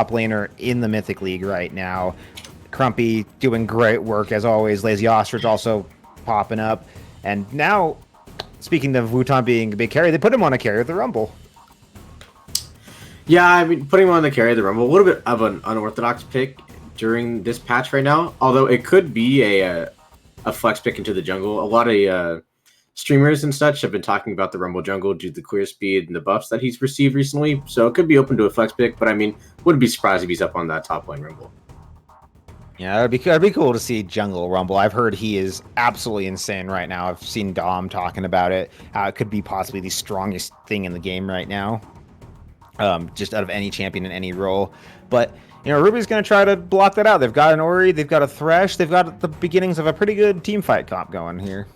laner in the Mythic League right now. Crumpy doing great work as always. Lazy Ostrich also popping up. And now, speaking of Wutan being a big carry, they put him on a carry of the Rumble. Yeah, I mean, putting him on the carry of the Rumble, a little bit of an unorthodox pick during this patch right now. Although it could be a flex pick into the jungle. A lot of streamers and such have been talking about the Rumble jungle due to the clear speed and the buffs that he's received recently. So it could be open to a flex pick, but I mean, wouldn't be surprised if he's up on that top lane Rumble. Yeah, it'd be cool to see Jungle Rumble. I've heard he is absolutely insane right now. I've seen Dom talking about it. How it could be possibly the strongest thing in the game right now. Just out of any champion in any role. But, you know, Ruby's going to try to block that out. They've got an Ori, they've got a Thresh, they've got the beginnings of a pretty good team fight comp going here.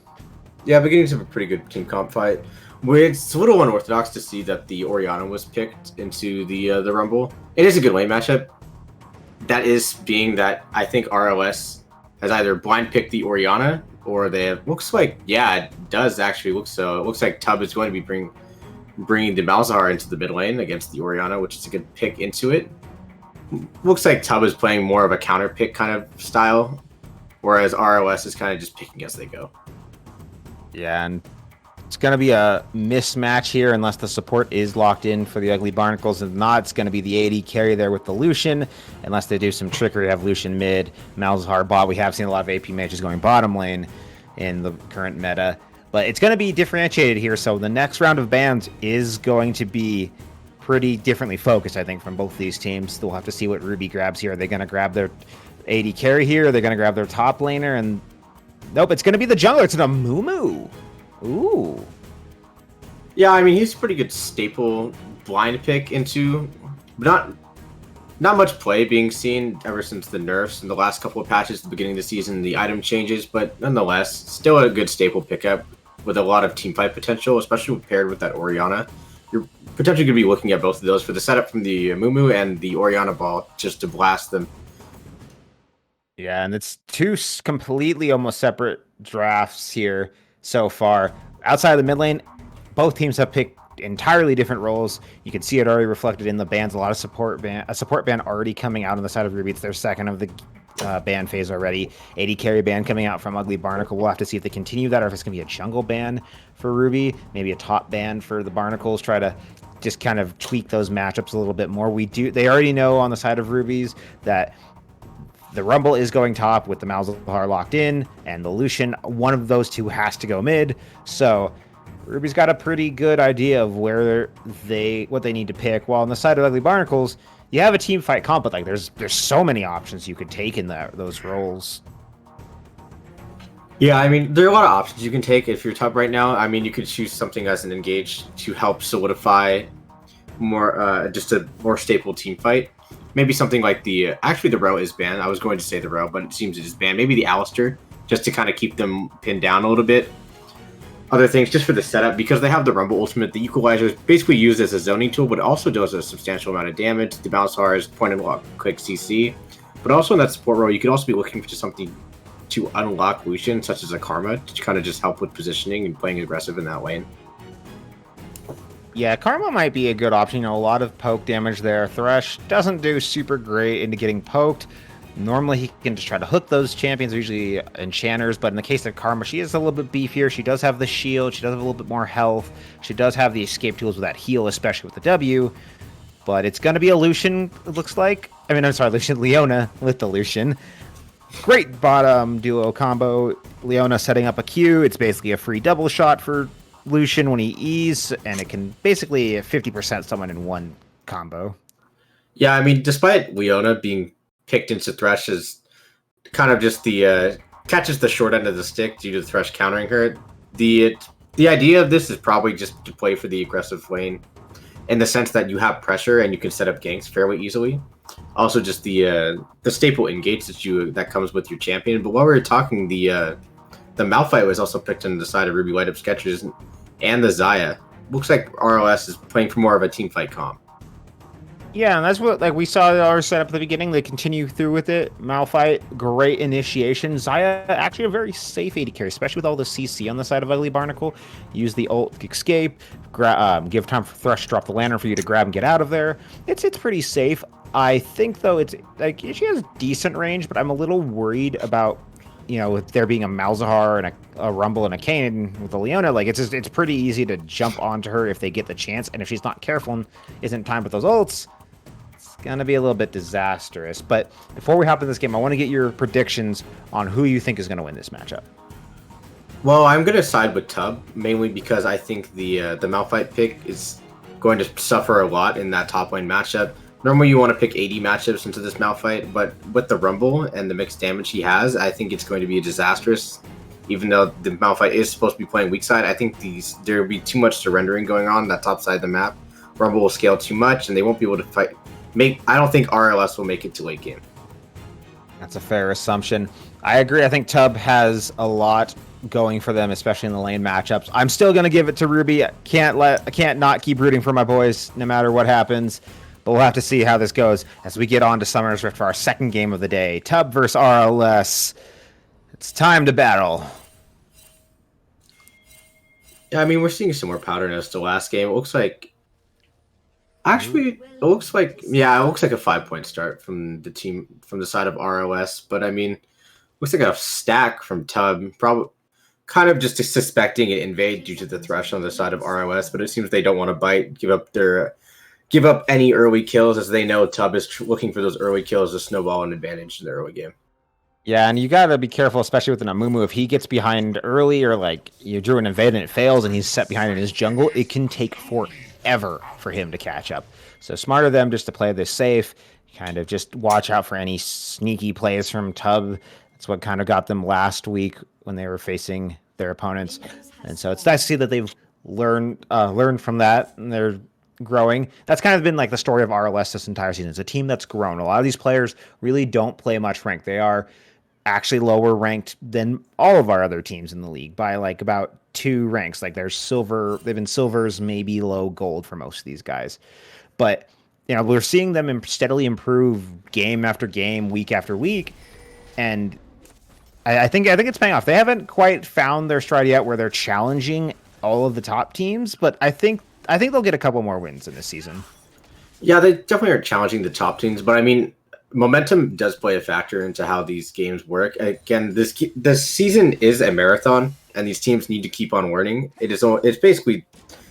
Yeah, beginnings of a pretty good team comp fight. It's a little unorthodox to see that the Orianna was picked into the Rumble. It is a good lane matchup. That is being that I think RLS has either blind picked the Orianna or they have, looks like, yeah, it does actually look so. It looks like Tub is going to be bringing the Malzahar into the mid lane against the Orianna, which is a good pick into it. Looks like Tub is playing more of a counter pick kind of style, whereas RLS is kind of just picking as they go. Yeah, and it's going to be a mismatch here unless the support is locked in for the Ugly Barnacles. If not, it's going to be the AD carry there with the Lucian, unless they do some trickery, have Lucian mid, Malzahar bot. We have seen a lot of AP matches going bottom lane in the current meta. But it's going to be differentiated here, so the next round of bans is going to be pretty differently focused, I think, from both these teams. We'll have to see what Ruby grabs here. Are they going to grab their AD carry here? Are they going to grab their top laner? And nope, it's going to be the jungler. It's an Amumu. Ooh. Yeah, I mean, he's a pretty good staple blind pick into, but not much play being seen ever since the nerfs in the last couple of patches at the beginning of the season, the item changes, but nonetheless, still a good staple pickup with a lot of teamfight potential, especially paired with that Orianna. You're potentially going to be looking at both of those for the setup from the Mumu and the Orianna ball just to blast them. Yeah, and it's two completely almost separate drafts here so far. Outside of the mid lane, both teams have picked entirely different roles. You can see it already reflected in the bans. A lot of support ban already coming out on the side of Ruby. It's their second of the ban phase already. AD carry ban coming out from Ugly Barnacle. We'll have to see if they continue that or if it's going to be a jungle ban for Ruby, maybe a top ban for the Barnacles. Try to just kind of tweak those matchups a little bit more. They already know on the side of Ruby's that the Rumble is going top with the Malzahar locked in, and the Lucian, one of those two has to go mid. So Ruby's got a pretty good idea of what they need to pick. While on the side of Ugly Barnacles, you have a team fight comp, but like there's so many options you could take in those roles. Yeah, I mean, there are a lot of options you can take if you're top right now. I mean, you could choose something as an engage to help solidify more, just a more staple team fight. Maybe something like the Ro is banned. I was going to say the Ro, but it seems it is banned. Maybe the Alistair, just to kind of keep them pinned down a little bit. Other things, just for the setup, because they have the Rumble Ultimate, the Equalizer is basically used as a zoning tool, but it also does a substantial amount of damage. The Malzahar is point and lock, quick CC. But also in that support role, you could also be looking for something to unlock Lucian, such as a Karma, to kind of just help with positioning and playing aggressive in that lane. Yeah, Karma might be a good option. You know, a lot of poke damage there. Thresh doesn't do super great into getting poked. Normally, he can just try to hook those champions, usually enchanters, but in the case of Karma, she is a little bit beefier. She does have the shield. She does have a little bit more health. She does have the escape tools with that heal, especially with the W. But it's going to be a Lucian, it looks like. I mean, I'm sorry, Leona with the Lucian. Great bottom duo combo. Leona setting up a Q. It's basically a free double shot for Lucian when he E's, and it can basically 50% someone in one combo. Yeah, I mean, despite Leona being picked into Thresh as kind of just the catches the short end of the stick due to Thresh countering her, the idea of this is probably just to play for the aggressive lane in the sense that you have pressure and you can set up ganks fairly easily. Also, just the staple engage that comes with your champion. But while we were talking, the Malphite was also picked on the side of Ruby Light Up Sketchers and the Xayah. Looks like RLS is playing for more of a team fight comp. Yeah, and that's what we saw our setup at the beginning. They continue through with it. Malphite, great initiation. Xayah, actually a very safe AD carry, especially with all the CC on the side of Ugly Barnacle. Use the ult, escape, give time for Thresh to drop the lantern for you to grab and get out of there. It's pretty safe. I think though it's like she has decent range, but I'm a little worried about with there being a Malzahar and a Rumble and a Kayn with a Leona. Like it's pretty easy to jump onto her if they get the chance, and if she's not careful and isn't timed with those ults, it's gonna be a little bit disastrous. But before we hop in this game, I want to get your predictions on who you think is gonna win this matchup. Well, I'm gonna side with Tub mainly because I think the Malphite pick is going to suffer a lot in that top lane matchup. Normally, you want to pick 80 matchups into this Malphite, but with the Rumble and the mixed damage he has, I think it's going to be disastrous. Even though the Malphite is supposed to be playing weak side, I think there will be too much surrendering going on that top side of the map. Rumble will scale too much, and they won't be able to fight. I don't think RLS will make it to late game. That's a fair assumption. I agree. I think Tub has a lot going for them, especially in the lane matchups. I'm still gonna give it to Ruby. I can't not keep rooting for my boys, no matter what happens. But we'll have to see how this goes as we get on to Summoner's Rift for our second game of the day. Tub versus RLS. It's time to battle. Yeah, I mean, we're seeing similar pattern as the last game. It looks like... Actually, it looks like a 5-point start from the team, from the side of RLS. But, I mean, looks like a stack from Tub. Probably kind of just suspecting it invade due to the thresh on the side of RLS. But it seems they don't want to bite, give up any early kills, as they know Tub is looking for those early kills to snowball an advantage in the early game. Yeah, and you gotta be careful, especially with an Amumu. If he gets behind early, or like you drew an invade and it fails, and he's set behind in his jungle, it can take forever for him to catch up. So smarter of them just to play this safe, kind of just watch out for any sneaky plays from Tub. That's what kind of got them last week when they were facing their opponents, and so it's nice to see that they've learned from that, and they're growing. That's kind of been like the story of RLS this entire season. It's a team that's grown. A lot of these players really don't play much rank. They are actually lower ranked than all of our other teams in the league by like about 2 ranks. Like they're silver, they've been silvers, maybe low gold for most of these guys. But we're seeing them steadily improve game after game, week after week, and I think it's paying off. They haven't quite found their stride yet where they're challenging all of the top teams, but I think they'll get a couple more wins in this season. Yeah, they definitely are challenging the top teams, but I mean, momentum does play a factor into how these games work. Again, this season is a marathon, and these teams need to keep on learning. It's basically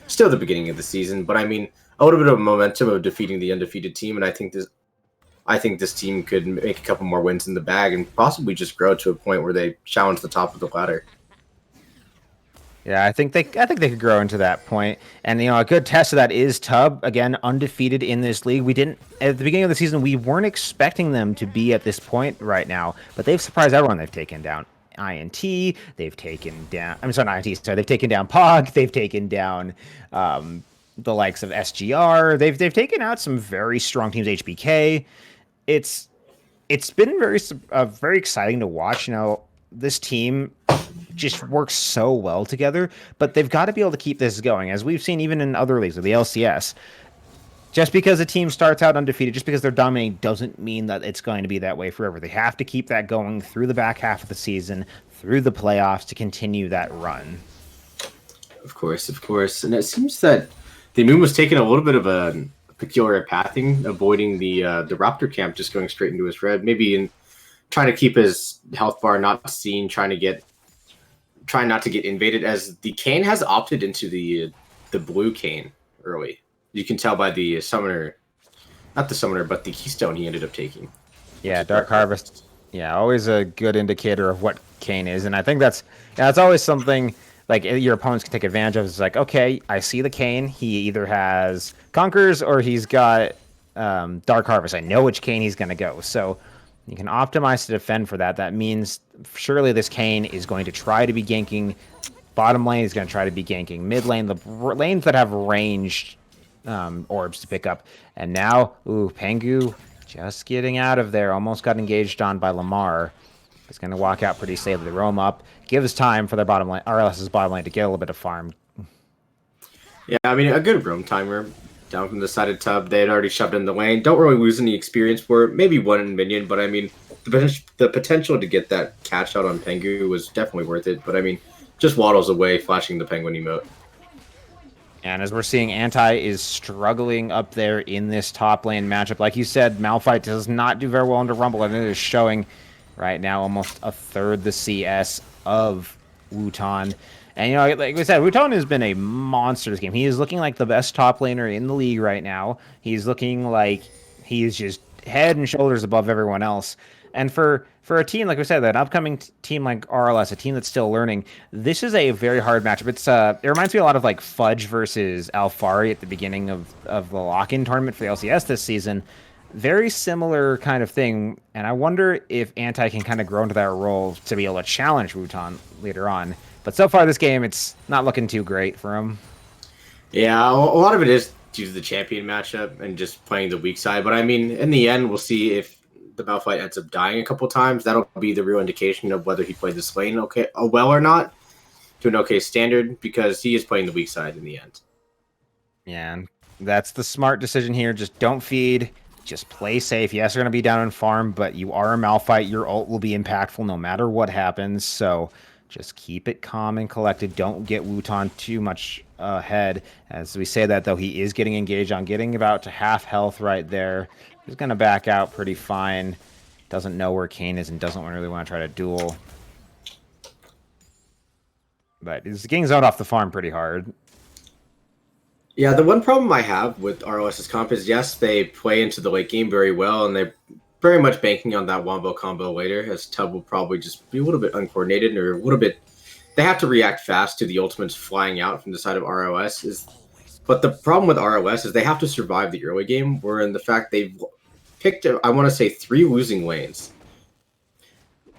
still the beginning of the season, but I mean, a little bit of momentum of defeating the undefeated team, and I think this team could make a couple more wins in the bag and possibly just grow to a point where they challenge the top of the ladder. Yeah, I think they could grow into that point. And a good test of that is Tub, again, undefeated in this league. We didn't at the beginning of the season, we weren't expecting them to be at this point right now, but they've surprised everyone. They've taken down INT, they've taken down they've taken down POG, they've taken down the likes of SGR. They've taken out some very strong teams, HBK. It's been very exciting to watch. This team just works so well together, but they've got to be able to keep this going, as we've seen even in other leagues, with the LCS. Just because a team starts out undefeated, just because they're dominating, doesn't mean that it's going to be that way forever. They have to keep that going through the back half of the season, through the playoffs, to continue that run. Of course. And it seems that the moon was taking a little bit of a peculiar pathing, avoiding the Raptor camp, just going straight into his red, maybe in trying to keep his health bar not seen, trying not to get invaded, as the Kayn has opted into the blue Kayn early. You can tell by the summoner, not the summoner, but the keystone he ended up taking. Yeah, Dark Harvest. Yeah, always a good indicator of what Kayn is, and I think that's always something like your opponents can take advantage of. It's like, okay, I see the Kayn. He either has Conquers or he's got Dark Harvest. I know which Kayn he's going to go. So you can optimize to defend for that. That means surely this Kayn is going to try to be ganking bottom lane. He's going to try to be ganking mid lane, the lanes that have ranged orbs to pick up. And now, Pengu just getting out of there. Almost got engaged on by Lamar. He's going to walk out pretty safely. They roam up. Gives time for their bottom lane, RLS's bottom lane, to get a little bit of farm. Yeah, I mean, a good roam timer down from the side of Tub. They had already shoved in the lane. Don't really lose any experience for it. Maybe one minion, but I mean, the potential to get that catch out on Pengu was definitely worth it. But I mean, just waddles away, flashing the penguin emote. And as we're seeing, Anti is struggling up there in this top lane matchup. Like you said, Malphite does not do very well into Rumble, and it is showing right now almost a third the CS of Wutan. And, like we said, Wutan has been a monster this game. He is looking like the best top laner in the league right now. He's looking like he is just head and shoulders above everyone else. And for a team, like we said, an upcoming team like RLS, a team that's still learning, this is a very hard matchup. It reminds me a lot of like Fudge versus Alfari at the beginning of the lock-in tournament for the LCS this season. Very similar kind of thing, and I wonder if Anti can kind of grow into that role to be able to challenge Wutan later on. But so far this game, it's not looking too great for him. Yeah, a lot of it is due to the champion matchup and just playing the weak side. But I mean, in the end, we'll see if the Malphite ends up dying a couple times. That'll be the real indication of whether he played this lane well or not, to an okay standard, because he is playing the weak side in the end. Yeah, and that's the smart decision here. Just don't feed. Just play safe. Yes, you're going to be down in farm, but you are a Malphite. Your ult will be impactful no matter what happens. So just keep it calm and collected. Don't get Wutan too much ahead. As we say that, though, he is getting engaged on, getting about to half health right there. He's going to back out pretty fine. Doesn't know where Kayn is and doesn't really want to try to duel. But he's getting zoned off the farm pretty hard. Yeah, the one problem I have with RLS's comp is, yes, they play into the late game very well, and they're very much banking on that wombo combo later, as Tub will probably just be a little bit uncoordinated or a little bit... They have to react fast to the ultimates flying out from the side of RLS. But the problem with RLS is they have to survive the early game, where in the fact they've picked, I want to say, 3 losing lanes.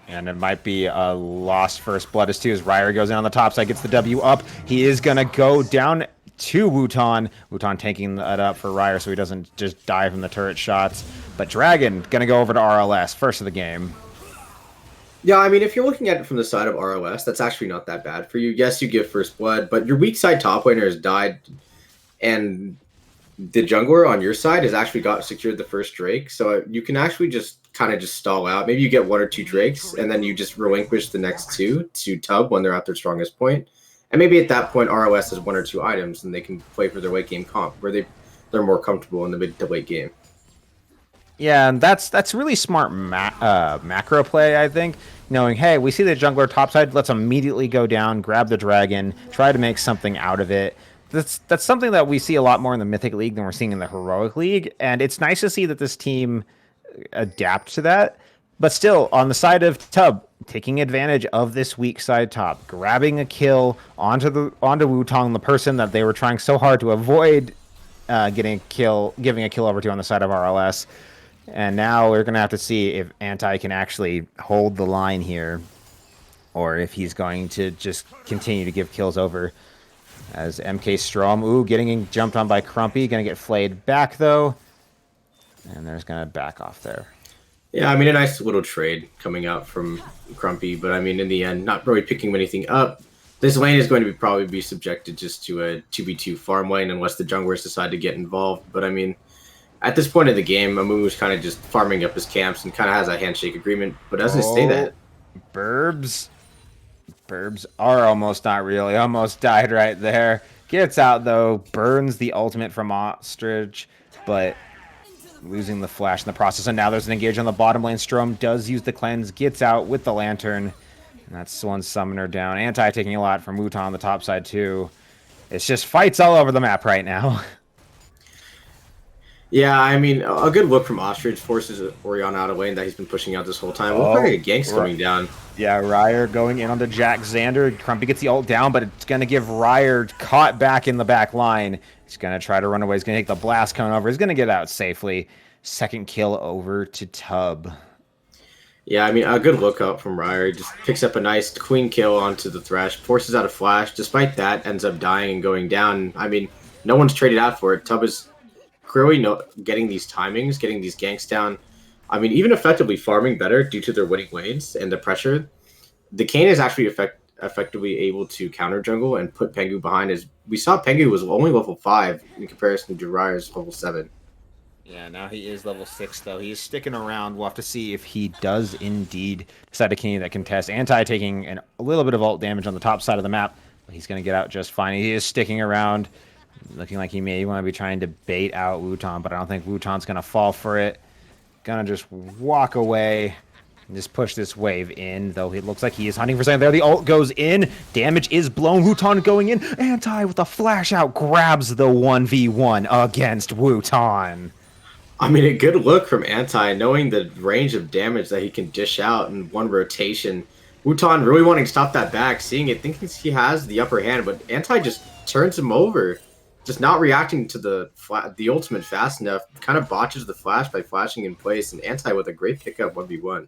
And it might be a lost first blood as too, as Ryer goes in on the top side, gets the W up. He is going to go down to Wutan. Wutan taking that up for Ryer so he doesn't just die from the turret shots. But Dragon going to go over to RLS, first of the game. Yeah, I mean, if you're looking at it from the side of RLS, that's actually not that bad for you. Yes, you give first blood, but your weak side top laner has died, and the jungler on your side has actually secured the first Drake, so you can actually just kind of just stall out. Maybe you get 1 or 2 Drakes, and then you just relinquish the next 2 to Tub when they're at their strongest point. And maybe at that point, RLS has 1 or 2 items, and they can play for their late game comp, where they're more comfortable in the mid to late game. Yeah, and that's really smart macro play, I think. Knowing, hey, we see the jungler topside, let's immediately go down, grab the dragon, try to make something out of it. That's something that we see a lot more in the Mythic League than we're seeing in the Heroic League, and it's nice to see that this team adapt to that. But still, on the side of Tub, taking advantage of this weak side top, grabbing a kill onto Wutong, the person that they were trying so hard to avoid giving a kill over to on the side of RLS. And now we're going to have to see if Anti can actually hold the line here, or if he's going to just continue to give kills over. As MK Strom, getting jumped on by Crumpy, going to get flayed back though. And there's going to back off there. Yeah, I mean, a nice little trade coming out from Crumpy, but I mean, in the end, not really picking anything up. This lane is going to probably be subjected just to a 2v2 farm lane unless the junglers decide to get involved. But I mean, at this point in the game, Amu's kind of just farming up his camps and kind of has a handshake agreement, but doesn't stay that. Burbs are almost not real. He almost died right there. Gets out, though. Burns the ultimate from Ostrich, but losing the flash in the process. And now there's an engage on the bottom lane. Strom does use the cleanse, gets out with the lantern. And that's one summoner down. Anti taking a lot from Wutan on the top side, too. It's just fights all over the map right now. Yeah, I mean, a good look from Ostrich forces Orion out of lane that he's been pushing out this whole time. Looks like a gank's coming down. Yeah, Ryer going in onto Jack Xander. Crumpy gets the ult down, but it's going to give Ryer caught back in the back line. He's going to try to run away. He's going to take the blast coming over. He's going to get out safely. Second kill over to Tub. Yeah, I mean, a good look up from Ryer. He just picks up a nice queen kill onto the Thresh, forces out a flash. Despite that, ends up dying and going down. I mean, no one's traded out for it. Tub is clearly getting these timings, getting these ganks down. I mean, even effectively farming better due to their winning lanes and the pressure. The Kayn is actually effectively able to counter jungle and put Pengu behind. As we saw, Pengu was only level 5 in comparison to Ryer's level 7. Yeah, now he is level 6, though. He's sticking around. We'll have to see if he does indeed decide to continue that contest. Anti taking a little bit of ult damage on the top side of the map, but he's going to get out just fine. He is sticking around. Looking like he may want to be trying to bait out Wutan, but I don't think Wutan's going to fall for it. Gonna just walk away and just push this wave in, though it looks like he is hunting for something there. The ult goes in. Damage is blown. Wutan going in. Anti with a flash out grabs the 1v1 against Wutan. I mean, a good look from Anti, knowing the range of damage that he can dish out in one rotation. Wutan really wanting to stop that back, seeing it, thinking he has the upper hand, but Anti just turns him over. Just not reacting to the ultimate fast enough, kind of botches the flash by flashing in place, and Anti with a great pickup 1v1.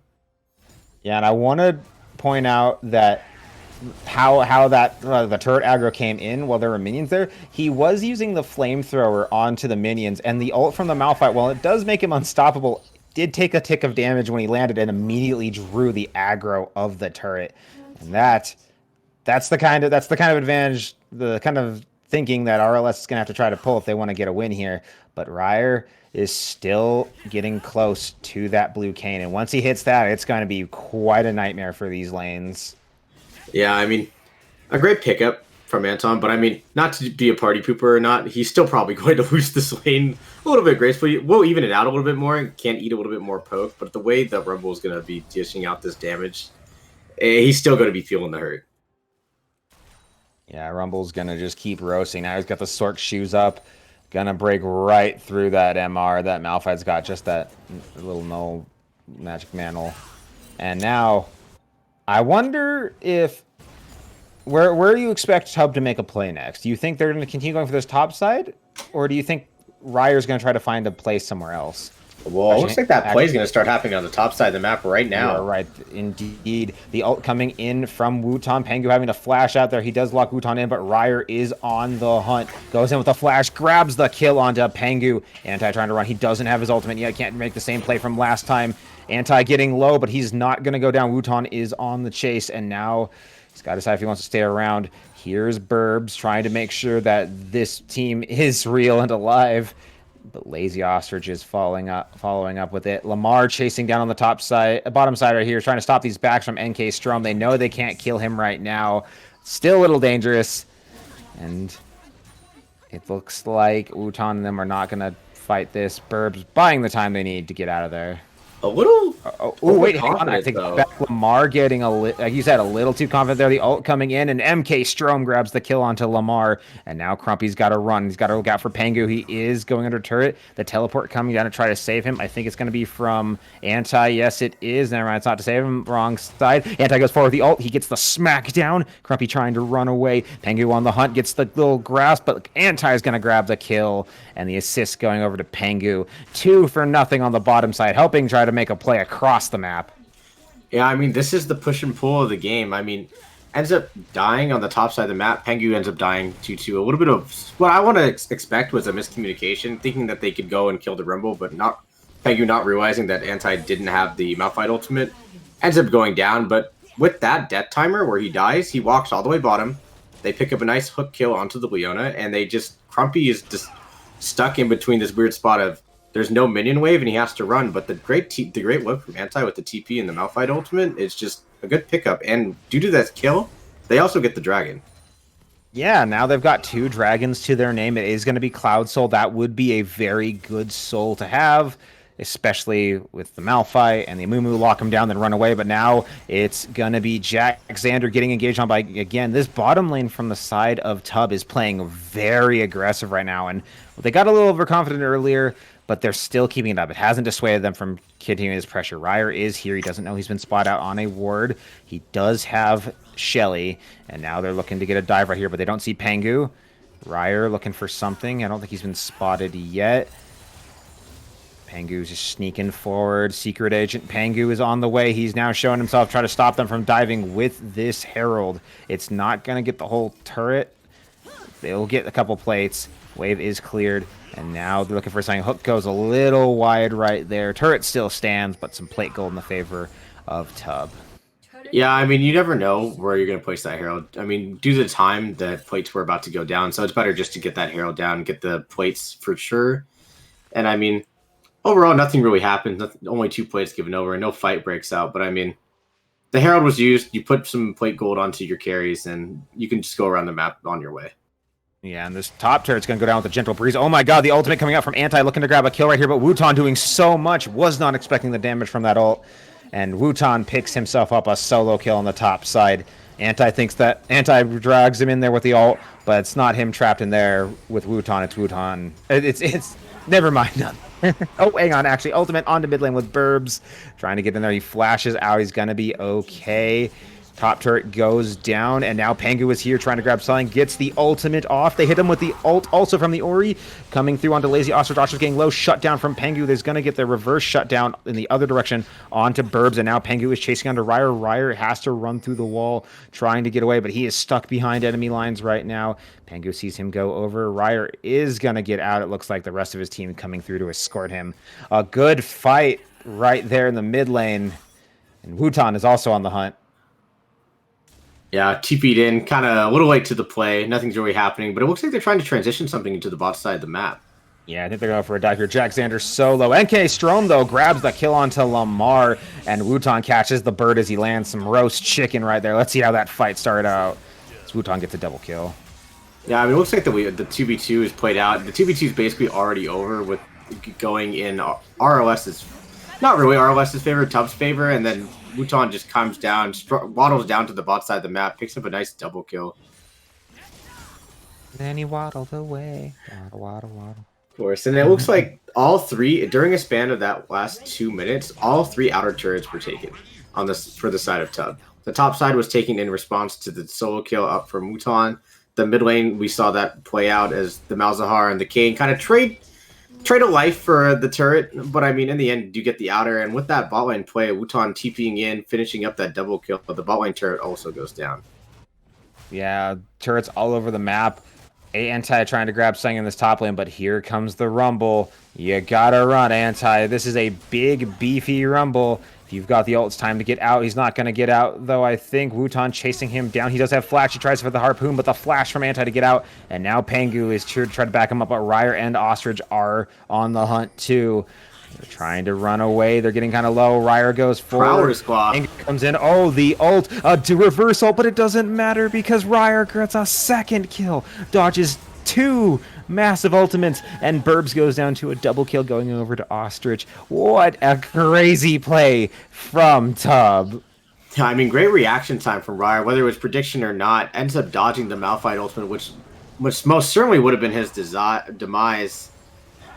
Yeah, and I want to point out that how that the turret aggro came in while there were minions there. He was using the flamethrower onto the minions, and the ult from the Malphite, while it does make him unstoppable, did take a tick of damage when he landed and immediately drew the aggro of the turret. And that's the kind of advantage, the kind of thinking that RLS is going to have to try to pull if they want to get a win here. But Ryer is still getting close to that blue cane, and once he hits that, it's going to be quite a nightmare for these lanes. Yeah, I mean, a great pickup from Anton, but I mean, not to be a party pooper or not, he's still probably going to lose this lane a little bit gracefully. We'll even it out a little bit more and can eat a little bit more poke, but the way the Rumble is going to be dishing out this damage, he's still going to be feeling the hurt. Yeah, Rumble's going to just keep roasting. Now he's got the Sork shoes up. Gonna break right through that MR. That Malphite's got just that little null magic mantle. And now, I wonder if... Where do you expect Tub to make a play next? Do you think they're going to continue going for this top side? Or do you think Ryer's going to try to find a place somewhere else? Well, it looks like that play is going to start happening on the top side of the map right now. You're right, indeed. The ult coming in from Wutan. Pengu having to flash out there. He does lock Wutan in, but Ryer is on the hunt. Goes in with a flash, grabs the kill onto Pengu. Anti trying to run. He doesn't have his ultimate yet. Can't make the same play from last time. Anti getting low, but he's not going to go down. Wutan is on the chase, and now he's got to decide if he wants to stay around. Here's Burbs trying to make sure that this team is real and alive. But Lazy Ostrich is following up with it. Lamar chasing down on the top side, bottom side right here, trying to stop these backs from NK Strom. They know they can't kill him right now. Still a little dangerous. And it looks like Wutan and them are not going to fight this. Burbs buying the time they need to get out of there. A little... Oh, wait, hang on. I think back Lamar getting, like you said, a little too confident there. The ult coming in, and MK Strom grabs the kill onto Lamar. And now Crumpy's got to run. He's got to look out for Pengu. He is going under turret. The teleport coming down to try to save him. I think it's going to be from Anti. Yes, it is. Never mind. It's not to save him. Wrong side. Anti goes forward with the ult. He gets the smackdown. Crumpy trying to run away. Pengu on the hunt gets the little grasp, but Anti is going to grab the kill. And the assist going over to Pengu. 2-0 on the bottom side, helping try to make a play across the map. Yeah, I mean, this is the push and pull of the game. I mean, ends up dying on the top side of the map. Pengu ends up dying 2-2. A little bit of what I want to expect was a miscommunication, thinking that they could go and kill the Rumble, but not Pengu not realizing that Anti didn't have the Malphite ultimate. Ends up going down, but with that death timer where he dies, he walks all the way bottom. They pick up a nice hook kill onto the Leona, and they just... Crumpy is just stuck in between this weird spot of there's no minion wave and he has to run, but the great look from Anti with the TP and the Malphite ultimate is just a good pickup, and due to that kill, they also get the dragon. Yeah, now they've got 2 dragons to their name. It is going to be Cloud Soul. That would be a very good soul to have, especially with the Malphite and the Amumu lock him down, then run away. But now it's going to be Jack Xander getting engaged on by, again, this bottom lane from the side of Tub is playing very aggressive right now. And they got a little overconfident earlier, but they're still keeping it up. It hasn't dissuaded them from continuing this pressure. Ryer is here. He doesn't know he's been spotted out on a ward. He does have Shelly, and now they're looking to get a dive right here, but they don't see Pengu. Ryer looking for something. I don't think he's been spotted yet. Pengu's just sneaking forward. Secret Agent Pengu is on the way. He's now showing himself, trying to stop them from diving with this Herald. It's not going to get the whole turret. They'll get a couple plates. Wave is cleared. And now they're looking for something. Hook goes a little wide right there. Turret still stands, but some plate gold in the favor of Tub. Yeah, I mean, you never know where you're going to place that Herald. I mean, due to the time, the plates were about to go down, so it's better just to get that Herald down and get the plates for sure. And I mean, overall, nothing really happened. Only 2 plates given over, and no fight breaks out. But I mean, the Herald was used. You put some plate gold onto your carries, and you can just go around the map on your way. Yeah, and this top turret's going to go down with a gentle breeze. Oh my god, the ultimate coming out from Anti, looking to grab a kill right here, but Wutan doing so much. Was not expecting the damage from that ult. And Wutan picks himself up a solo kill on the top side. Anti thinks that Anti drags him in there with the ult, but it's not him trapped in there with Wutan. It's Wutan. It's never mind. Oh, hang on. Actually, ultimate onto mid lane with Burbs. Trying to get in there. He flashes out. He's going to be okay. Top turret goes down, and now Pangu is here trying to grab something. Gets the ultimate off. They hit him with the ult also from the Ori. Coming through onto Lazy Ostrich. Ostrich getting low. Shut down from Pangu. There's going to get the reverse shutdown in the other direction onto Burbs, and now Pangu is chasing onto Ryer. Ryer has to run through the wall trying to get away, but he is stuck behind enemy lines right now. Pangu sees him go over. Ryer is going to get out. It looks like the rest of his team coming through to escort him. A good fight right there in the mid lane, and Wutan is also on the hunt. Yeah, TP'd in, kind of a little late to the play. Nothing's really happening, but it looks like they're trying to transition something into the bot side of the map. Yeah, I think they're going for a dive here. Jack Xander solo. NK Strom, though, grabs the kill onto Lamar, and Wutan catches the bird as he lands some roast chicken right there. Let's see how that fight started out. As Wutan gets a double kill. Yeah, I mean, it looks like the 2v2 is played out. The 2v2 is basically already over with going in RLS's, not really RLS's favor, Tub's favor, and then Wutan just comes down, waddles down to the bot side of the map, picks up a nice double kill. Then he waddled away. Waddle. Of course, and it looks like all three, during a span of that last 2 minutes, all three outer turrets were taken on this for the side of Tub. The top side was taken in response to the solo kill up from Wutan. The mid lane, we saw that play out as the Malzahar and the Kane kind of trade a life for the turret, but I mean, in the end, you get the outer, and with that bot lane play, Wutan TPing in, finishing up that double kill, but the bot lane turret also goes down. Yeah, turrets all over the map. Anti trying to grab something in this top lane, but here comes the Rumble. You gotta run, Anti. This is a big, beefy Rumble. If you've got the ult, it's time to get out. He's not going to get out, though. I think Wutan chasing him down. He does have flash. He tries for the harpoon, but the flash from Anti to get out. And now Pangu is trying to back him up, but Ryer and Ostrich are on the hunt, too. They're trying to run away. They're getting kind of low. Ryer goes forward. Squad comes in. Oh, the ult. To reverse ult, but it doesn't matter because Ryer gets a second kill. Dodges two massive ultimates, and Burbs goes down to a double kill going over to Ostrich. What a crazy play from Tub. I mean, great reaction time from Ryer, whether it was prediction or not, ends up dodging the Malphite ultimate, which most certainly would have been his demise,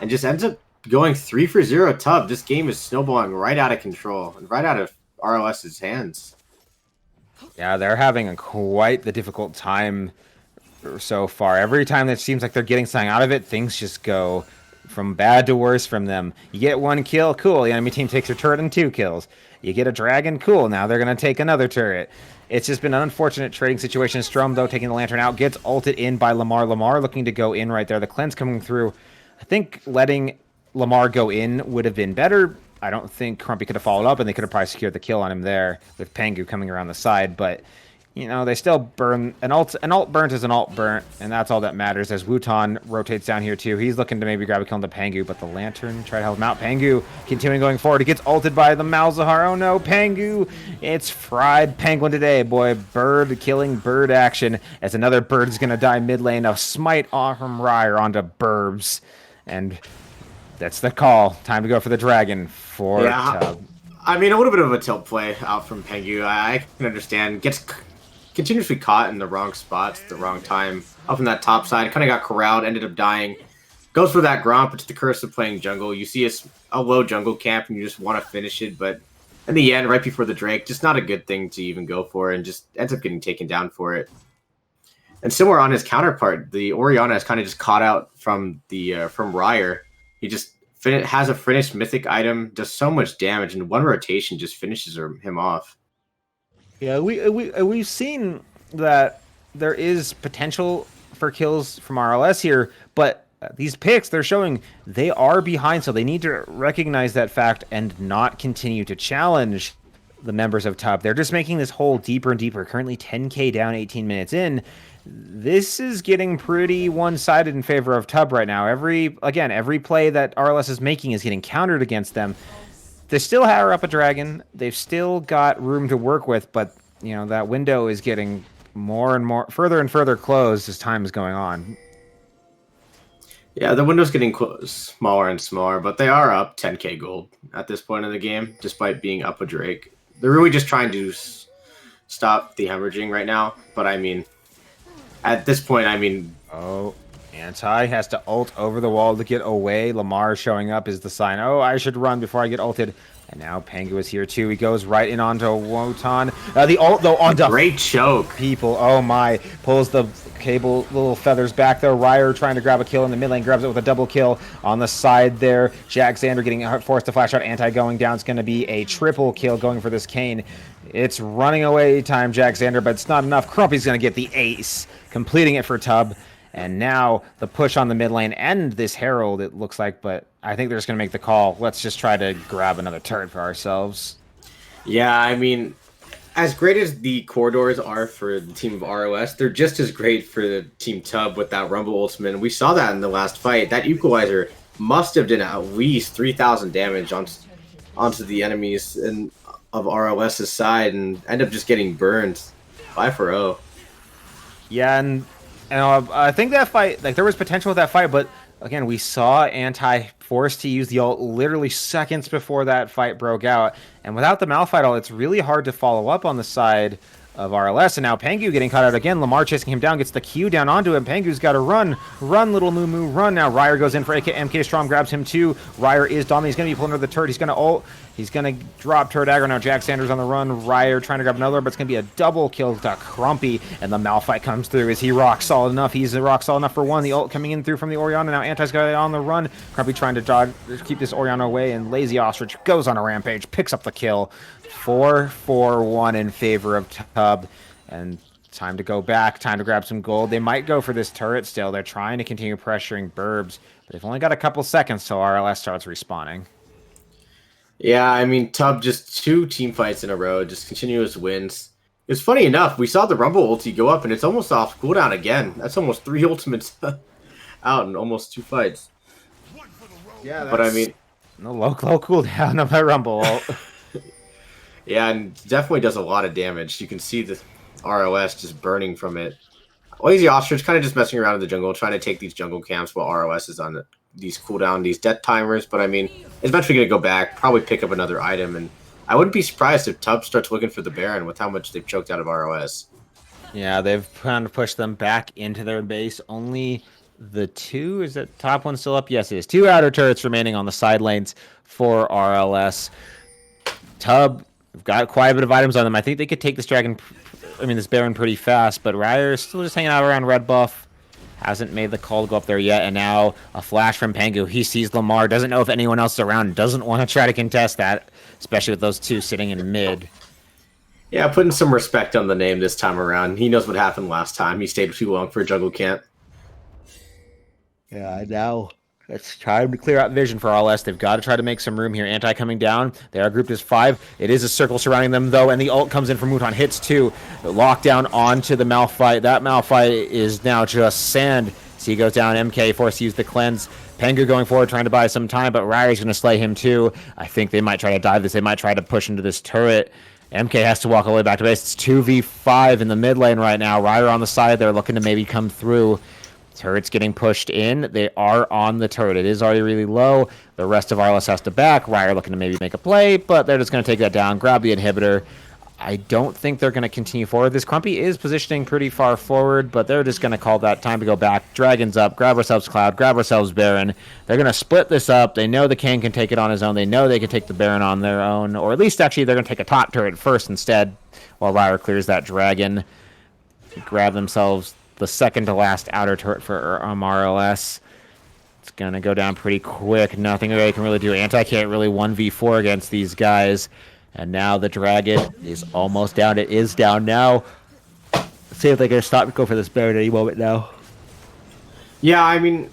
and just ends up going 3 for 0 Tub. This game is snowballing right out of control and right out of RLS's hands. Yeah, they're having quite the difficult time so far. Every time that seems like they're getting something out of it, things just go from bad to worse from them. You get one kill, cool. The enemy team takes their turret and 2 kills. You get a dragon, cool. Now they're going to take another turret. It's just been an unfortunate trading situation. Strom, though, taking the lantern out, gets ulted in by Lamar. Lamar looking to go in right there. The cleanse coming through. I think letting Lamar go in would have been better. I don't think Crumpy could have followed up, and they could have probably secured the kill on him there with Pangu coming around the side, but you know, they still burn. An ult burnt is an ult burnt, and that's all that matters. As Wutan rotates down here, too. He's looking to maybe grab a kill into Pangu, but the Lantern try to help him out. Pangu continuing going forward. He gets ulted by the Malzahar. Oh, no, Pangu. It's fried penguin today, boy. Bird killing bird action as another bird is going to die mid lane. A smite off from Ryer onto Burbs, and that's the call. Time to go for the dragon for Tub. I mean, a little bit of a tilt play out from Pangu. I can understand. Gets continuously caught in the wrong spots at the wrong time. Up on that top side, kind of got corralled, ended up dying. Goes for that Gromp. It's the curse of playing jungle. You see a low jungle camp and you just want to finish it, but in the end, right before the Drake, just not a good thing to even go for, and just ends up getting taken down for it. And similar on his counterpart, the Orianna is kind of just caught out from the from Ryer. He just has a finished mythic item, does so much damage, and one rotation just finishes him off. Yeah, we've seen that there is potential for kills from RLS here, but these picks, they're showing they are behind, so they need to recognize that fact and not continue to challenge the members of Tub. They're just making this hole deeper and deeper. Currently 10k down 18 minutes in. This is getting pretty one-sided in favor of Tub right now. Every play that RLS is making is getting countered against them. They still have up a dragon. They've still got room to work with, but you know that window is getting more and more further and further closed as time is going on. Yeah, the window's getting smaller and smaller, but they are up 10k gold at this point in the game, despite being up a Drake. They're really just trying to stop the hemorrhaging right now, but I mean, at this point, I mean... Oh, Anti has to ult over the wall to get away. Lamar showing up is the sign. Oh, I should run before I get ulted. And now Pengu is here too. He goes right in onto Wotan. The ult, though, onto Great choke. people. Oh my. Pulls the cable, little feathers back there. Ryer trying to grab a kill in the mid lane. Grabs it with a double kill on the side there. Jack Xander getting forced to flash out. Anti going down. It's going to be a triple kill going for this Kane. It's running away time, Jack Xander, but it's not enough. Crumpy's going to get the ace, completing it for Tub. And now the push on the mid lane and this Herald, it looks like, but I think they're just going to make the call. Let's just try to grab another turret for ourselves. Yeah, I mean, as great as the corridors are for the team of RLS, they're just as great for the team Tub with that Rumble Ultimate. And we saw that in the last fight. That Equalizer must have done at least 3,000 damage onto the enemies of RLS's side and end up just getting burned 5-0. Yeah, and I think that fight, like, there was potential with that fight, but again, we saw Anti forced to use the ult literally seconds before that fight broke out. And without the Malphite ult, it's really hard to follow up on the side of RLS. And now Pengu getting caught out again. Lamar chasing him down, gets the Q down onto him. Pengu's got to run. Run, little Moo, run. Now Ryer goes in for MK Strong, grabs him too. Ryer is dominating. He's going to be pulling under the turret. He's going to ult. He's going to drop turret aggro. Now Jack Sanders on the run. Ryer trying to grab another, but it's going to be a double kill to Crumpy. And the Malphite comes through. Is he rock solid enough? He's rock solid enough for one. The ult coming in through from the Orianna. Now Anti's got it on the run. Crumpy trying to dodge, keep this Orianna away. And Lazy Ostrich goes on a rampage, picks up the kill. 4-4-1 in favor of Tub. And time to go back, time to grab some gold. They might go for this turret still. They're trying to continue pressuring Burbs, but they've only got a couple seconds till RLS starts respawning. Yeah, I mean, Tub just 2 team fights in a row, just continuous wins. It's funny enough, we saw the Rumble ulti go up, and it's almost off cooldown again. That's almost 3 ultimates out in almost 2 fights. Yeah, but I mean... No low cooldown of that Rumble ult. Yeah, and definitely does a lot of damage. You can see the RLS just burning from it. Lazy Ostrich kind of just messing around in the jungle, trying to take these jungle camps while RLS is on these cooldown, these death timers. But I mean, it's eventually going to go back, probably pick up another item. And I wouldn't be surprised if Tub starts looking for the Baron with how much they've choked out of RLS. Yeah, they've kind of pushed them back into their base. Only the 2, is that top one still up? Yes, it is. 2 outer turrets remaining on the side lanes for RLS. Tub got quite a bit of items on them. I think they could take this this Baron pretty fast, but Ryer's still just hanging out around red buff. Hasn't made the call to go up there yet, and now a flash from Pengu. He sees Lamar, doesn't know if anyone else is around, doesn't want to try to contest that, especially with those 2 sitting in mid. Yeah, putting some respect on the name this time around. He knows what happened last time. He stayed too long for a jungle camp. Yeah, now it's time to clear out vision for RLS. They've got to try to make some room here. Anti coming down. They are grouped as 5. It is a circle surrounding them, though, and the ult comes in from Muton. Hits 2. Lockdown onto the Malphite. That Malphite is now just sand. So he goes down. MK forced to use the cleanse. Pengu going forward, trying to buy some time, but Ryer's going to slay him, too. I think they might try to dive this. They might try to push into this turret. MK has to walk all the way back to base. It's 2v5 in the mid lane right now. Ryer on the side. They're looking to maybe come through. Turret's getting pushed in. They are on the turret. It is already really low. The rest of RLS has to back. Ryer looking to maybe make a play, but they're just going to take that down, grab the inhibitor. I don't think they're going to continue forward. This Crumpy is positioning pretty far forward, but they're just going to call that time to go back. Dragon's up. Grab ourselves Cloud. Grab ourselves Baron. They're going to split this up. They know the King can take it on his own. They know they can take the Baron on their own, or at least actually they're going to take a top turret first instead while Ryer clears that Dragon. Grab themselves the second to last outer turret for RLS. It's going to go down pretty quick. Nothing they can really do. Anti can't really 1v4 against these guys. And now the Dragon is almost down. It is down now. Let's see if they can stop and go for this Baron at any moment now. Yeah, I mean,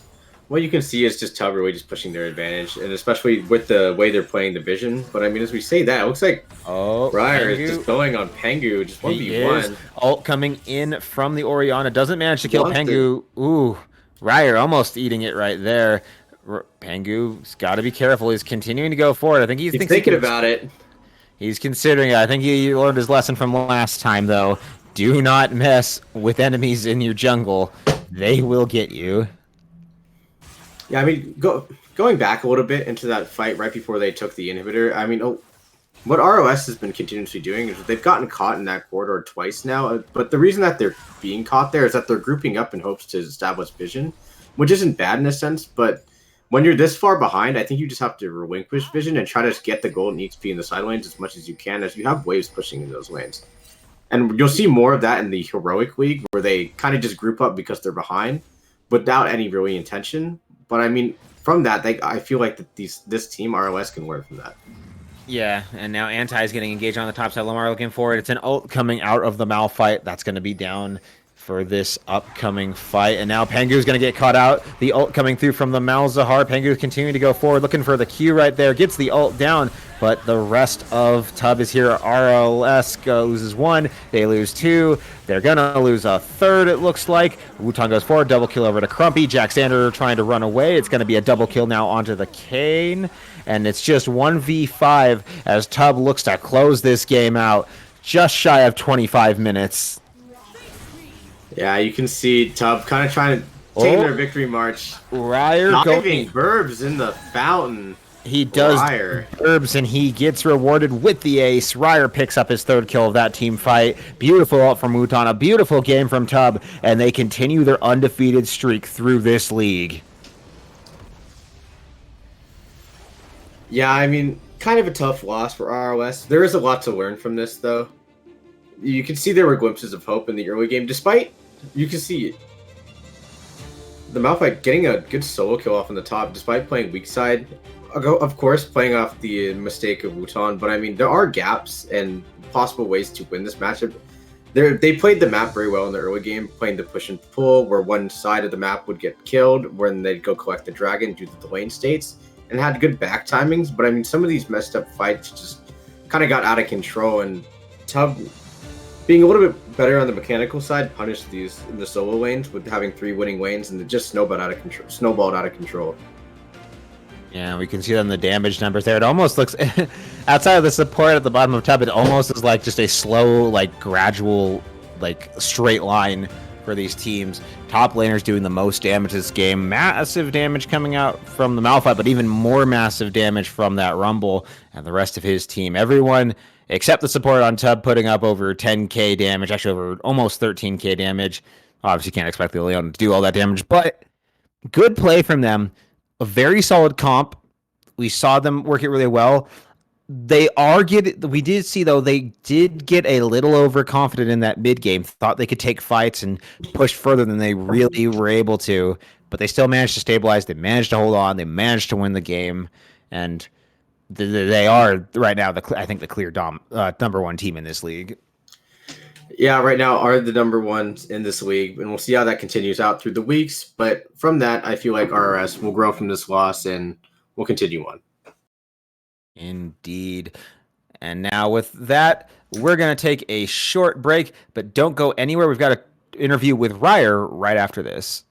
what you can see is just Tub really just pushing their advantage, and especially with the way they're playing the vision. But I mean, as we say that, it looks like Ryer is just going on Pengu, just 1v1. Ult coming in from the Orianna. Doesn't manage to kill Pengu. Ooh, Ryer almost eating it right there. Pengu's got to be careful. He's continuing to go forward. I think he's thinking about it. He's considering it. I think he learned his lesson from last time, though. Do not mess with enemies in your jungle. They will get you. Yeah, I mean, going back a little bit into that fight right before they took the inhibitor. I mean, what RLS has been continuously doing is they've gotten caught in that corridor twice now. But the reason that they're being caught there is that they're grouping up in hopes to establish vision, which isn't bad in a sense. But when you're this far behind, I think you just have to relinquish vision and try to get the golden XP in the side lanes as much as you can, as you have waves pushing in those lanes. And you'll see more of that in the Heroic League, where they kind of just group up because they're behind, without any really intention. But I mean, from that, I feel like that this team RLS can learn from that. Yeah, and now Anti is getting engaged on the top side. Lamar looking for it. It's an ult coming out of the Mal fight. That's going to be down for this upcoming fight. And now Pengu's going to get caught out. The ult coming through from the Malzahar. Pengu's continuing to go forward, looking for the Q right there. Gets the ult down, but the rest of Tub is here. RLS loses one. They lose two. They're going to lose a third, it looks like. Wutan goes forward. Double kill over to Crumpy. Jack Sander trying to run away. It's going to be a double kill now onto the Kane. And it's just 1v5 as Tub looks to close this game out just shy of 25 minutes. Yeah, you can see Tub kind of trying to take their victory march. Ryer diving Burbs in the fountain. He does Burbs, and he gets rewarded with the ace. Ryer picks up his third kill of that team fight. Beautiful ult from Wutan. A beautiful game from Tub, and they continue their undefeated streak through this league. Yeah, I mean, kind of a tough loss for RLS. There is a lot to learn from this, though. You can see there were glimpses of hope in the early game, despite, you can see the Malphite getting a good solo kill off on the top, despite playing weak side. Of course, playing off the mistake of Wutan, but I mean, there are gaps and possible ways to win this matchup. They played the map very well in the early game, playing the push and pull, where one side of the map would get killed, when they'd go collect the dragon due to the lane states, and had good back timings. But I mean, some of these messed up fights just kind of got out of control, and Tub, being a little bit better on the mechanical side, punished these in the solo lanes with having 3 winning lanes, and it just snowballed out of control. Yeah, we can see that in the damage numbers there. It almost looks, outside of the support at the bottom of Tub, it almost is like just a slow, like gradual, like straight line for these teams. Top laners doing the most damage this game. Massive damage coming out from the Malphite, but even more massive damage from that Rumble and the rest of his team. Everyone except the support on Tub putting up over 10k damage, actually over almost 13k damage. Obviously, can't expect the Leon to do all that damage, but good play from them. A very solid comp. We saw them work it really well. We did see, though, they did get a little overconfident in that mid game. Thought they could take fights and push further than they really were able to, but they still managed to stabilize. They managed to hold on. They managed to win the game, and they are right now I think the clear number one team in this league. Yeah, right now are the number ones in this league, and we'll see how that continues out through the weeks. But from that, I feel like RRS will grow from this loss and will continue on. Indeed. And now with that, we're going to take a short break, but don't go anywhere. We've got an interview with Ryer right after this.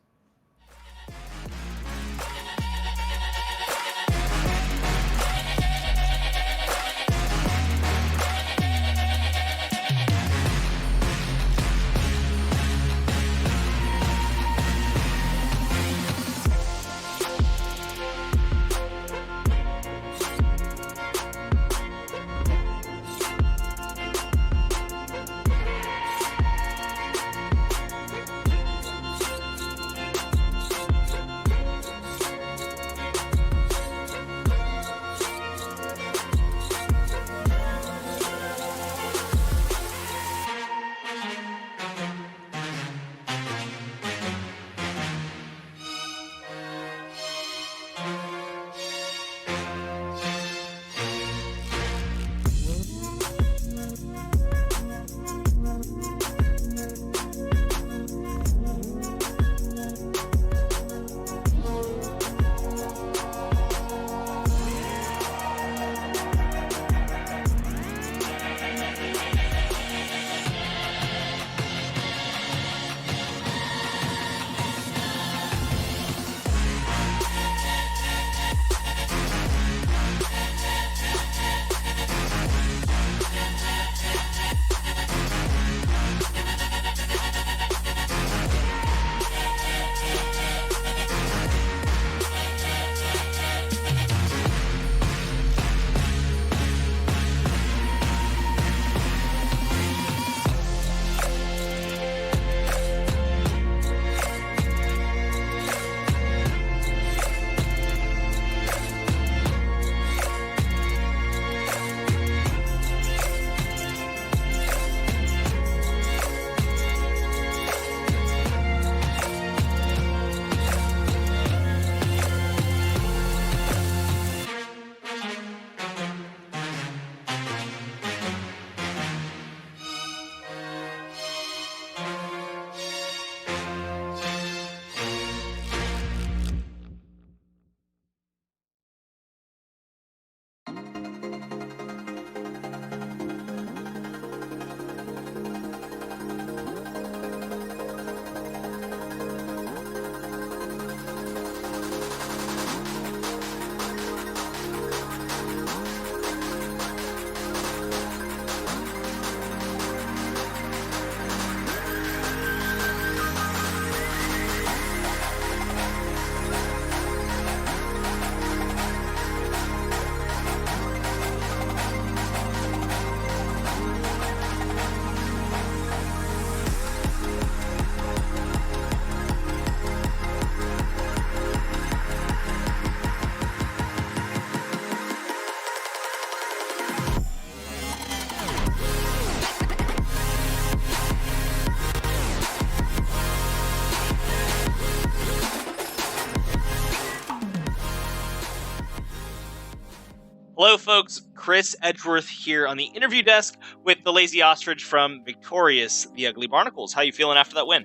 Hello, folks. Chris Edgeworth here on the interview desk with the Lazy Ostrich from Victorious, the Ugly Barnacles. How you feeling after that win?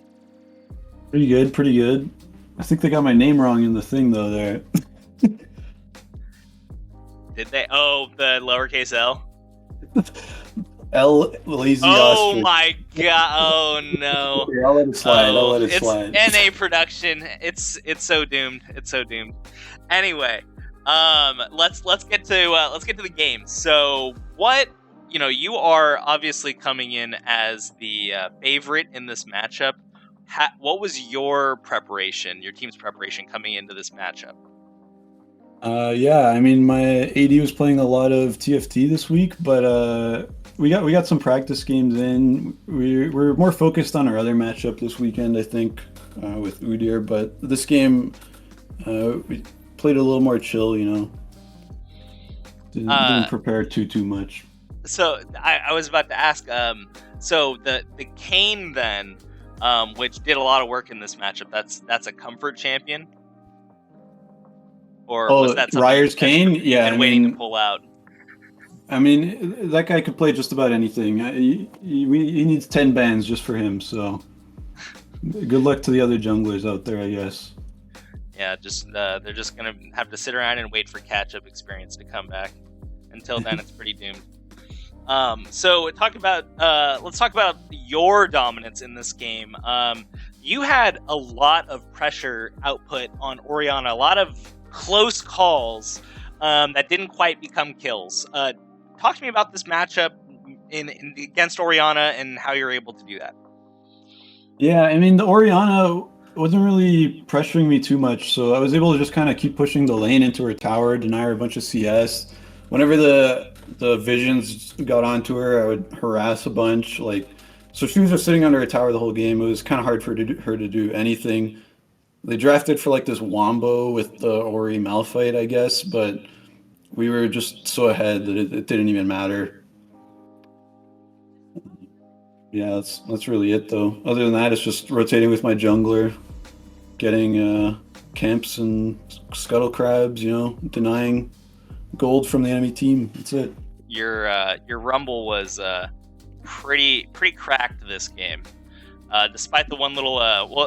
Pretty good, pretty good. I think they got my name wrong in the thing, though, there. Did they? Oh, the lowercase L? L, Lazy Oh Ostrich. my god, oh no. Okay, I'll let it slide, I'll let it It's slide. NA production. It's so doomed. It's so doomed. Anyway, let's get to the game. So what, you are obviously coming in as the favorite in this matchup. What was your team's preparation coming into this matchup? Yeah, I mean, my AD was playing a lot of TFT this week, but we got some practice games in. We're more focused on our other matchup this weekend, I think, with Udyr. But this game, we played a little more chill, Didn't prepare too much. So I was about to ask. So the Kayn then, which did a lot of work in this matchup. That's a comfort champion. Or was that Ryer's Kayn? Yeah, and waiting to pull out. I mean, that guy could play just about anything. He needs 10 bans just for him. So good luck to the other junglers out there, I guess. Yeah, they're just gonna have to sit around and wait for catch-up experience to come back. Until then, it's pretty doomed. So let's talk about your dominance in this game. You had a lot of pressure output on Orianna, a lot of close calls that didn't quite become kills. Talk to me about this matchup against Orianna and how you're able to do that. Yeah, I mean, the Orianna wasn't really pressuring me too much, so I was able to just kind of keep pushing the lane into her tower, deny her a bunch of CS. Whenever the visions got onto her, I would harass a bunch. So she was just sitting under a tower the whole game. It was kind of hard for her to do anything. They drafted for this wombo with the Ori Malphite, I guess, but we were just so ahead that it didn't even matter. Yeah, that's really it though. Other than that, it's just rotating with my jungler, getting camps and scuttle crabs, denying gold from the enemy team. That's it. Your rumble was pretty cracked this game. Despite the one little,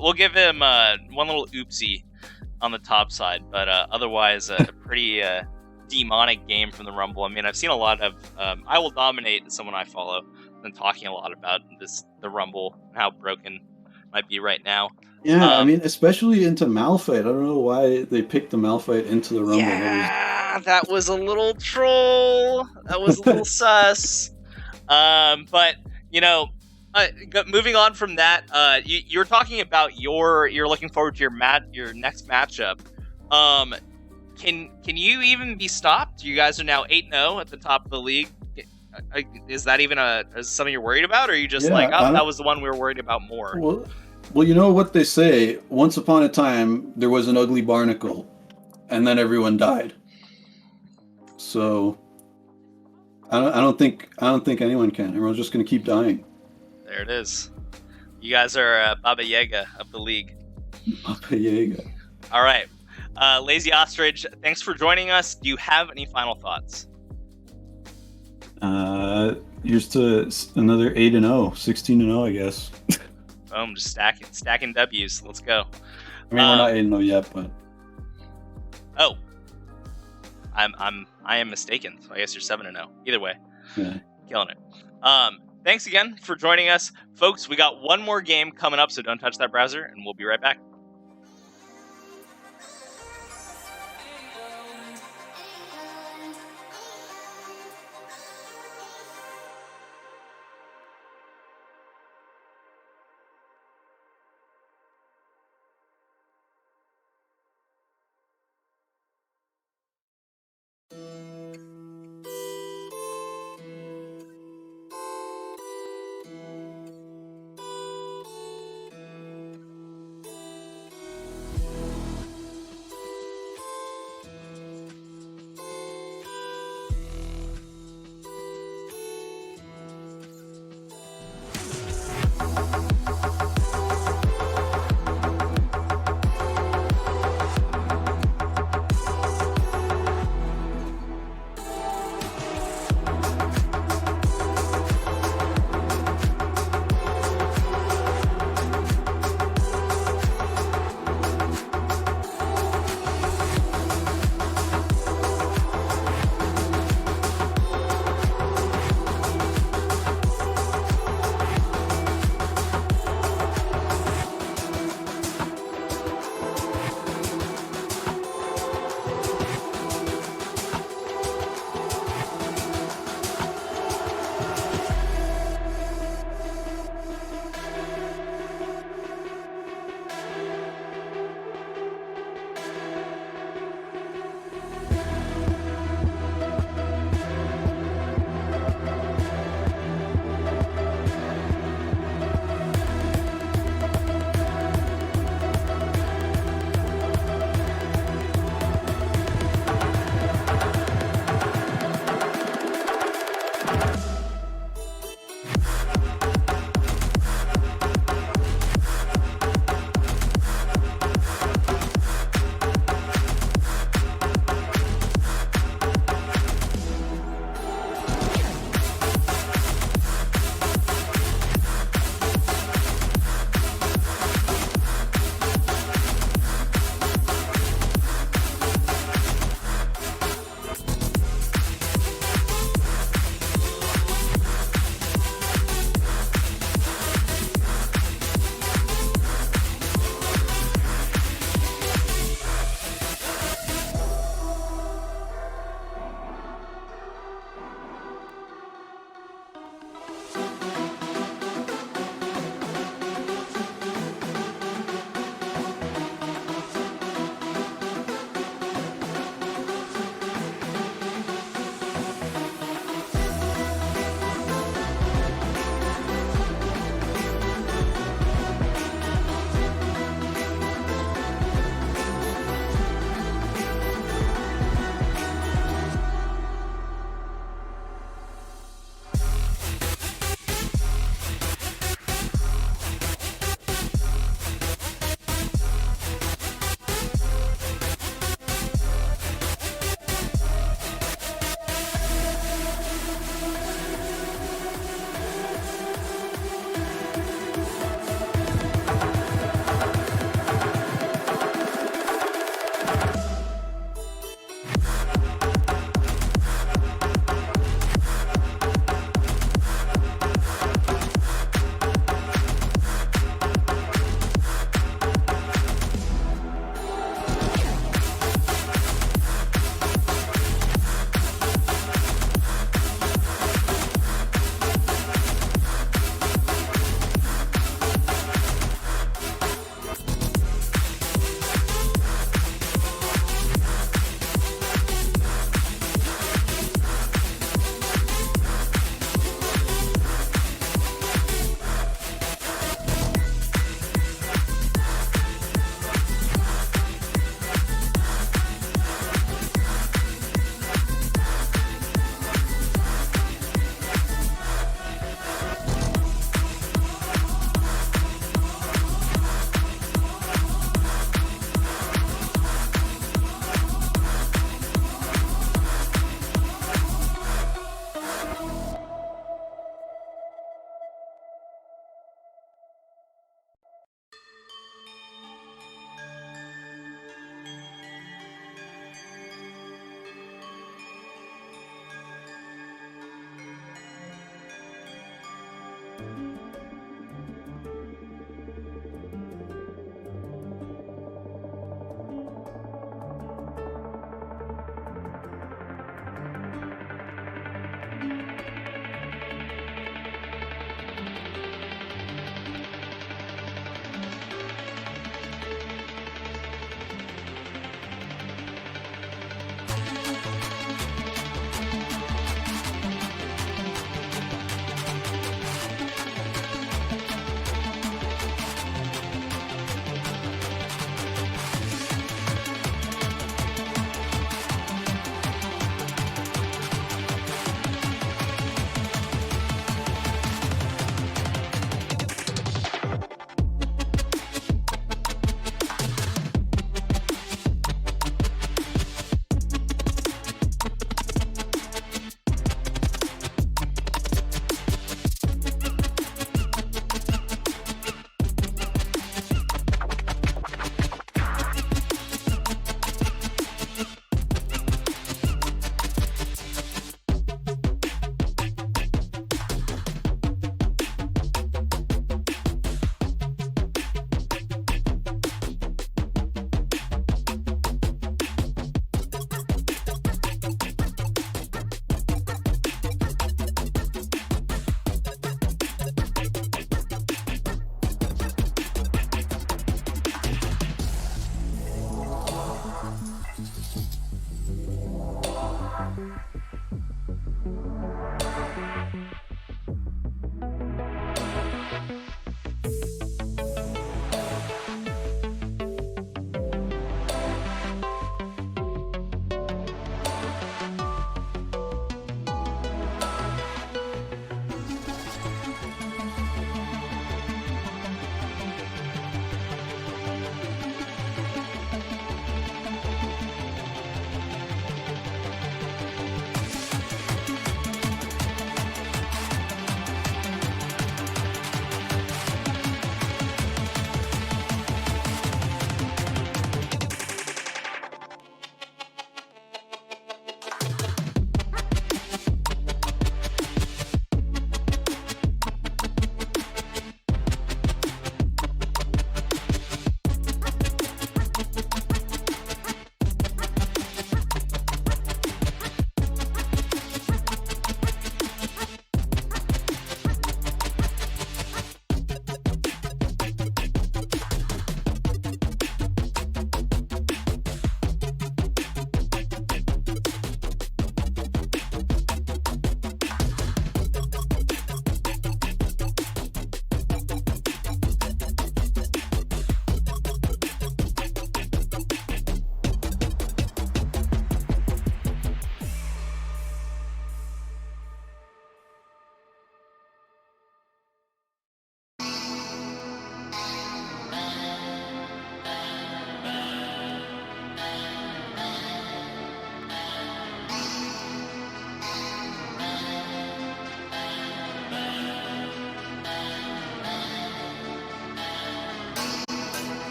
we'll give him one little oopsie on the top side, but otherwise a pretty demonic game from the Rumble. I mean, I've seen a lot of I Will Dominate, someone I follow, and talking a lot about the Rumble, how broken it might be right now. Yeah, I mean, especially into Malphite. I don't know why they picked the Malphite into the Rumble. Yeah, that was a little troll. That was a little sus. But moving on from that, you were talking about you're looking forward to your next matchup. Can you even be stopped? You guys are now 8-0 at the top of the league. Is that even something you're worried about, or are you just that was the one we were worried about more? Well, you know what they say. Once upon a time, there was an ugly barnacle, and then everyone died. So I don't think anyone can. Everyone's just going to keep dying. There it is. You guys are Baba Yaga of the league. Baba Yaga. All right. Lazy Ostrich, thanks for joining us. Do you have any final thoughts? Here's to another 8-0, 16-0, I guess. Boom, just stacking W's. Let's go. I mean, we're not 8-0 yet, but. Oh. I am mistaken. So I guess you're 7-0. Either way. Yeah. Killing it. Thanks again for joining us. Folks, we got one more game coming up, so don't touch that browser, and we'll be right back.